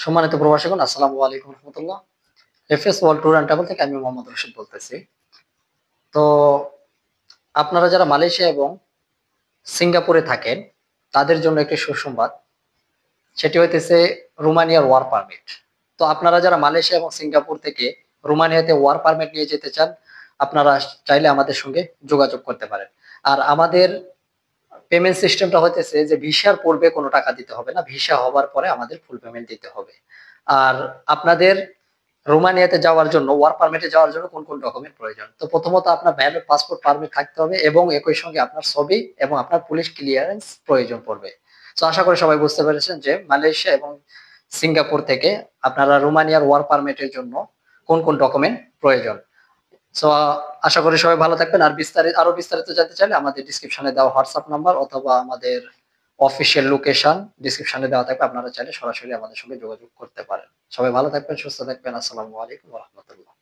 সম্মানিত প্রবাসীগণ, আসসালামু আলাইকুম রহমতুল্লাহ। FS world tour and travel থেকে আমি মোহাম্মদ রশিদ বলতেছি। তো আপনারা যারা মালয়েশিয়া এবং সিঙ্গাপুরে থাকেন, তাদের জন্য একটি সুসংবাদ। সেটি হইতেছে রোমানিয়ার ওয়ার্ক পারমিট। তো আপনারা যারা মালয়েশিয়া এবং সিঙ্গাপুর থেকে রোমানিয়াতে ওয়ার্ক পারমিট নিয়ে যেতে চান, আপনারা চাইলে আমাদের সঙ্গে যোগাযোগ করতে পারেন। আর আমাদের পেমেন্ট সিস্টেমটা হইতেছে যে ভিসার পূর্বে কোনো টাকা দিতে হবে না। ভিসা হবার পরে আমাদের ফুল পেমেন্ট দিতে হবে। আর আপনাদের রোমানিয়াতে যাওয়ার জন্য ওয়ার্ক পারমিটে যাওয়ার জন্য কোন ডকুমেন্ট প্রয়োজন? তো প্রথমত আপনার ভ্যালিড পাসপোর্ট পারমিট থাকতে হবে এবং একই সঙ্গে আপনার ছবি এবং আপনার পুলিশ ক্লিয়ারেন্স প্রয়োজন পড়বে। সো আশা করি সবাই বুঝতে পেরেছেন যে মালয়েশিয়া এবং সিঙ্গাপুর থেকে আপনারা রোমানিয়ার ওয়ার্ক পারমিটের জন্য কোন ডকুমেন্ট প্রয়োজন। সো আশা করি সবাই ভালো থাকবেন। আর আরো বিস্তারিত জানতে চাইলে আমাদের ডেসক্রিপশনে দেওয়া হোয়াটসঅ্যাপ নাম্বার অথবা আমাদের অফিসিয়াল লোকেশন ডেসক্রিপশনে দেওয়া থাকবে। আপনারা চাইলে সরাসরি আমাদের সঙ্গে যোগাযোগ করতে পারেন। সবাই ভালো থাকবেন, সুস্থ থাকবেন। আসসালামু আলাইকুম ওয়া রাহমাতুল্লাহ।